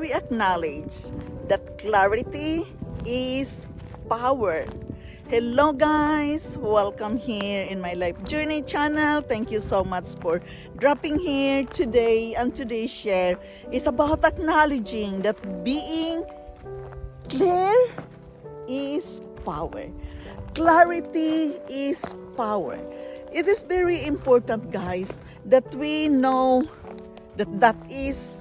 we acknowledge that clarity is power? Hello guys, welcome here in my Life Journey channel. Thank you so much for dropping here today. And today's share is about acknowledging that being clear is power. Clarity is power. It is very important, guys, that we know that is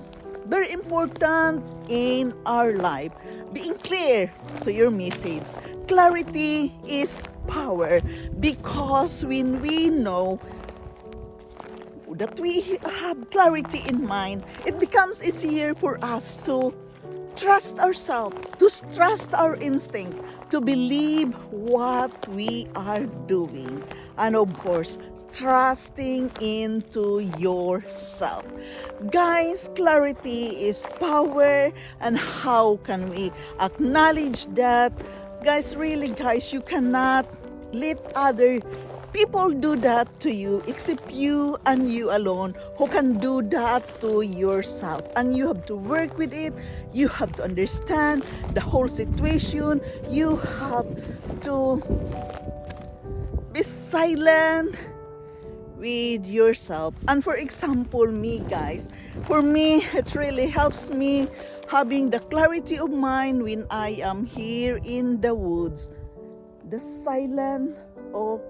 very important in our life. Being clear to your message. Clarity is power, because when we know that we have clarity in mind, it becomes easier for us to trust ourselves, to trust our instinct, to believe what we are doing, and of course, trusting into yourself. Guys, clarity is power, and how can we acknowledge that? Guys, really guys, you cannot let other people do that to you except you and you alone who can do that to yourself. And you have to work with it. You have to understand the whole situation. You have to be silent with yourself. And for example, me guys, for me, it really helps me having the clarity of mind when I am here in the woods. The silence of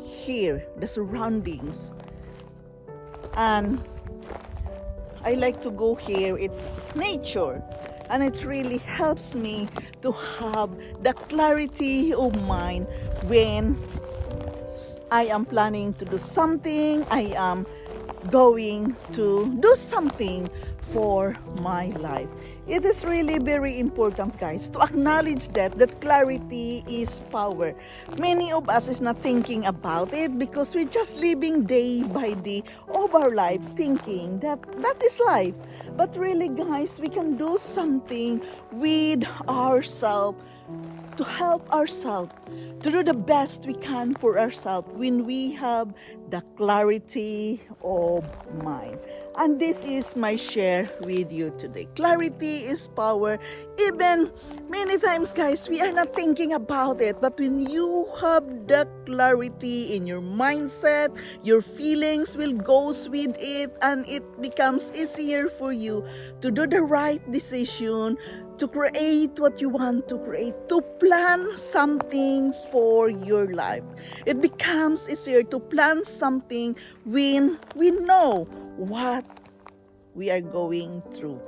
here, the surroundings. And I like to go here, it's nature. And it really helps me to have the clarity of mind when I am planning to do something, I am going to do something for my life. It is really very important, guys, to acknowledge that clarity is power. Many of us is not thinking about it because we're just living day by day of our life thinking that is life. But really, guys, we can do something with ourselves to help ourselves, to do the best we can for ourselves when we have the clarity of mind. And this is my share with you today. Clarity is power. Even many times, guys, we are not thinking about it. But when you have the clarity in your mindset, your feelings will go with it, and it becomes easier for you to do the right decision, to create what you want to create, to plan something for your life. It becomes easier to plan something when we know what we are going through.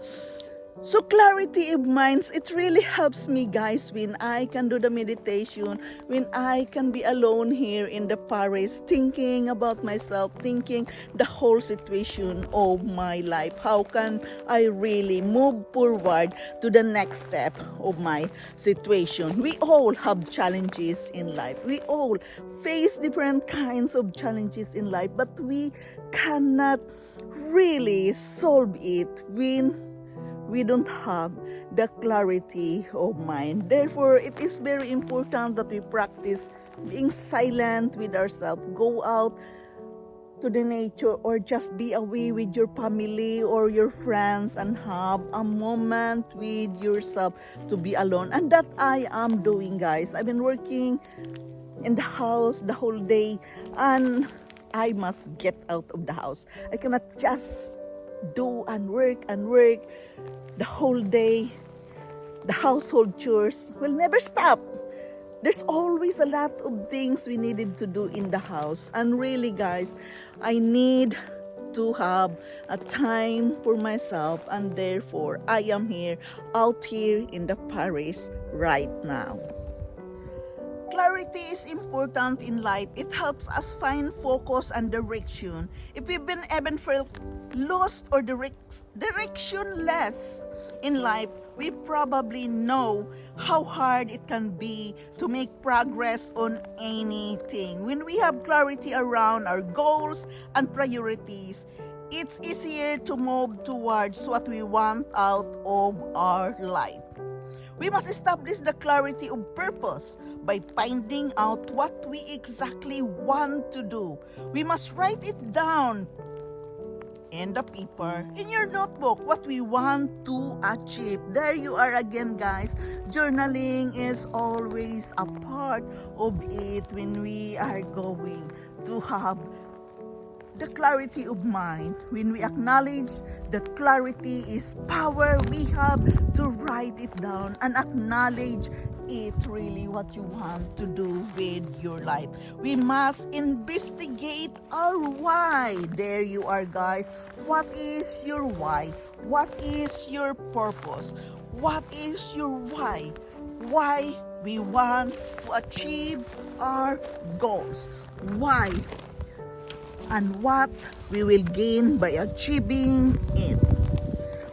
So clarity of minds, it really helps me, guys, when I can do the meditation, when I can be alone here in the forest, thinking about myself, thinking the whole situation of my life. How can I really move forward to the next step of my situation? We all have challenges in life. We all face different kinds of challenges in life, but we cannot really solve it when we don't have the clarity of mind. Therefore, it is very important that we practice being silent with ourselves. Go out to the nature or just be away with your family or your friends and have a moment with yourself to be alone. And that I am doing, guys. I've been working in the house the whole day, and I must get out of the house. I cannot just do and work the whole day. The household chores will never stop. There's always a lot of things we needed to do in the house. And really, guys, I need to have a time for myself, and therefore I am here, out here in the Paris right now. Clarity is important in life. It helps us find focus and direction. If we've been even felt lost or directionless in life, we probably know how hard it can be to make progress on anything. When we have clarity around our goals and priorities, it's easier to move towards what we want out of our life. We must establish the clarity of purpose by finding out what we exactly want to do. We must write it down in the paper, in your notebook, what we want to achieve. There you are again, guys. Journaling is always a part of it when we are going to have the clarity of mind. When we acknowledge that clarity is power, we have to write it down and acknowledge it really what you want to do with your life. We must investigate our why. There you are, guys. What is your why? What is your purpose? What is your why? Why we want to achieve our goals? Why? And what we will gain by achieving it.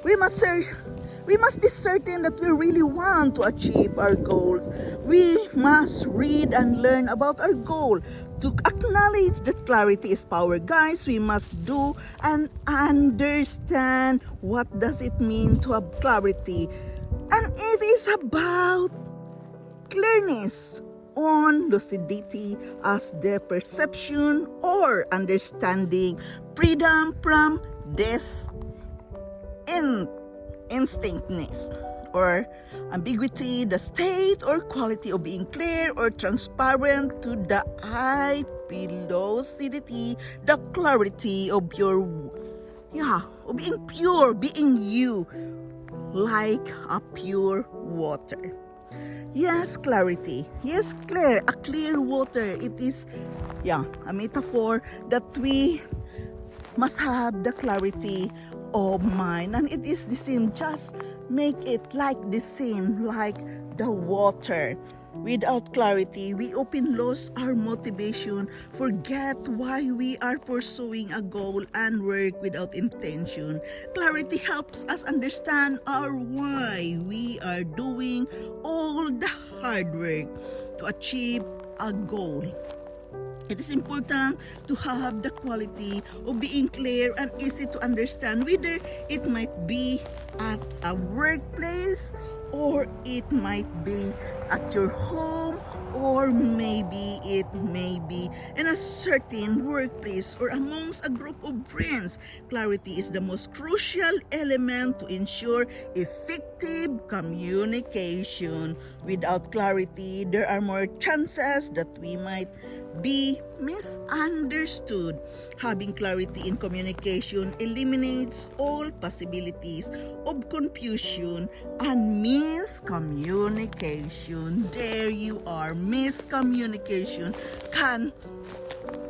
We must be certain that we really want to achieve our goals. We must read and learn about our goal. To acknowledge that clarity is power, guys, we must do and understand what does it mean to have clarity. And it is about clearness on lucidity as the perception or understanding, freedom from this instinctness or ambiguity, the state or quality of being clear or transparent to the eye, lucidity, the clarity of your of being pure, being you, like a pure water. Yes, clarity. Yes, clear. A clear water. It is, a metaphor that we must have the clarity of mind. And it is the same. Just make it like the same, like the water. Without clarity, we often lose our motivation, forget why we are pursuing a goal, and work without intention. Clarity helps us understand our why we are doing all the hard work to achieve a goal. It is important to have the quality of being clear and easy to understand, whether it might be at a workplace or it might be at your home, or maybe it may be in a certain workplace or amongst a group of friends. Clarity is the most crucial element to ensure effective communication. Without clarity, there are more chances that we might be misunderstood. Having clarity in communication eliminates all possibilities of confusion and miscommunication. There you are. Miscommunication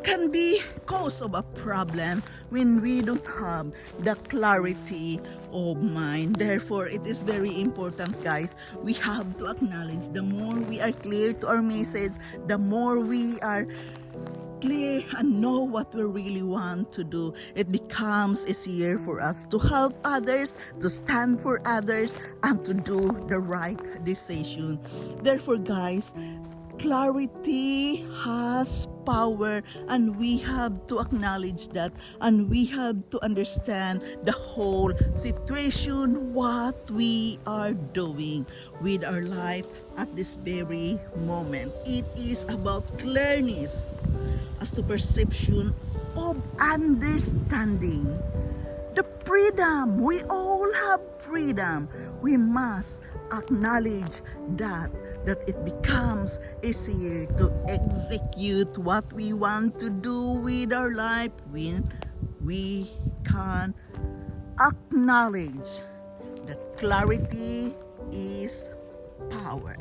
can be cause of a problem when we don't have the clarity of mind. Therefore, it is very important, guys. We have to acknowledge the more we are clear to our message, the more we are clear and know what we really want to do, it becomes easier for us to help others, to stand for others, and to do the right decision. Therefore, guys, clarity has power, and we have to acknowledge that, and we have to understand the whole situation, what we are doing with our life at this very moment. It is about clearness as to perception of understanding. The freedom, we all have freedom. We must acknowledge that it becomes easier to execute what we want to do with our life when we can acknowledge that clarity is power.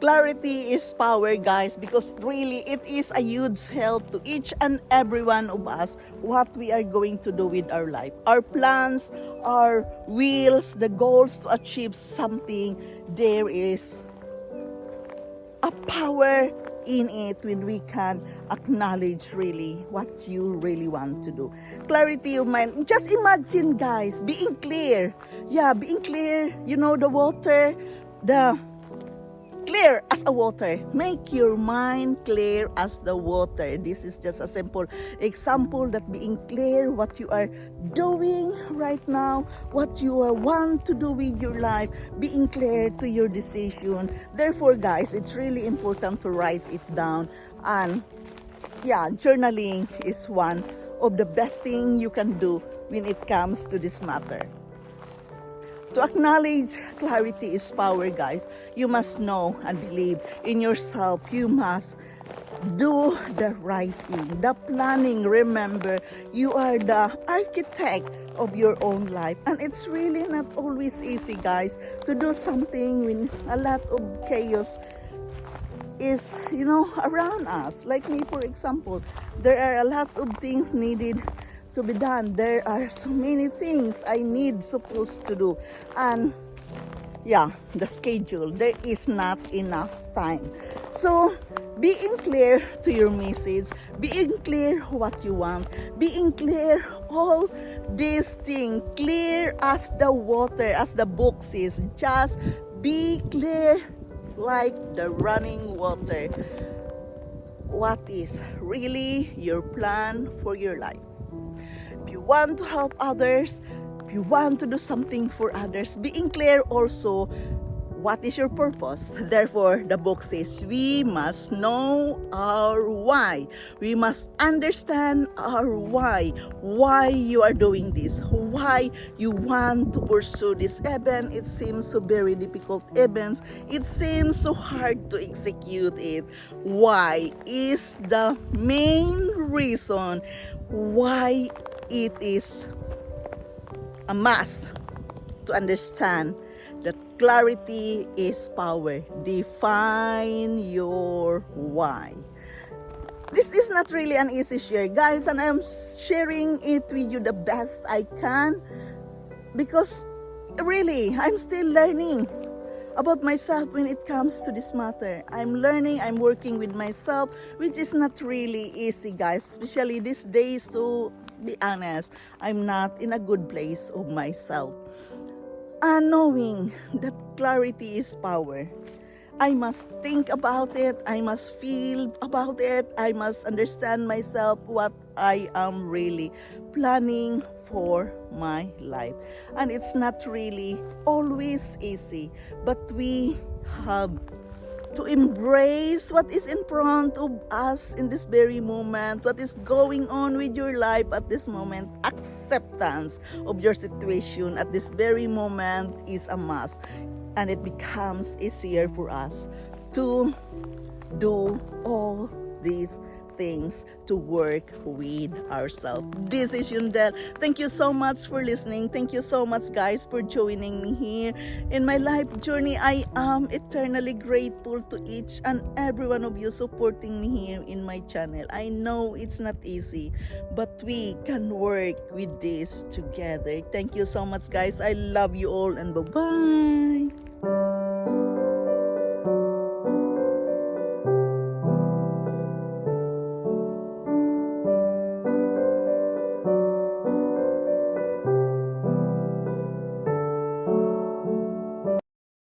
Clarity is power, guys, because really it is a huge help to each and every one of us what we are going to do with our life. Our plans, our wills, the goals to achieve something, there is a power in it when we can acknowledge really what you really want to do. Clarity of mind. Just imagine, guys, being clear. Yeah, being clear. You know, the water, clear as a water. Make your mind clear as the water. This is just a simple example that being clear what you are doing right now, what you want to do with your life, being clear to your decision. Therefore, guys, it's really important to write it down and yeah, journaling is one of the best thing you can do when it comes to this matter. To acknowledge clarity is power, guys. You must know and believe in yourself. You must do the right thing. The planning, remember, you are the architect of your own life. And it's really not always easy, guys, to do something when a lot of chaos is, around us. Like me, for example, there are a lot of things needed to be done. There are so many things I supposed to do, and yeah, the schedule, there is not enough time. So being clear to your message, being clear what you want, being clear all these things, clear as the water, as the book says, just be clear like the running water. What is really your plan for your life? If you want to help others, if you want to do something for others, being clear also what is your purpose. Therefore, the book says we must know our why. We must understand our why you are doing this, why you want to pursue this. Even it seems so very difficult, even it seems so hard to execute it. Why is the main reason why it is a must to understand that clarity is power. Define your why. This is not really an easy share, guys, and I'm sharing it with you the best I can, because really I'm still learning about myself when it comes to this matter. I'm learning, I'm working with myself, which is not really easy, guys, especially these days. To be honest, I'm not in a good place of myself. And knowing that clarity is power, I must think about it, I must feel about it, I must understand myself what I am really planning for my life. And it's not really always easy, but we have to embrace what is in front of us in this very moment, what is going on with your life at this moment. Acceptance of your situation at this very moment is a must, and it becomes easier for us to do all these things to work with ourselves. This is Yundel. Thank you so much for listening. Thank you so much, guys, for joining me here in my life journey. I am eternally grateful to each and every one of you supporting me here in my channel. I know it's not easy, but we can work with this together. Thank you so much, guys. I love you all, and bye-bye.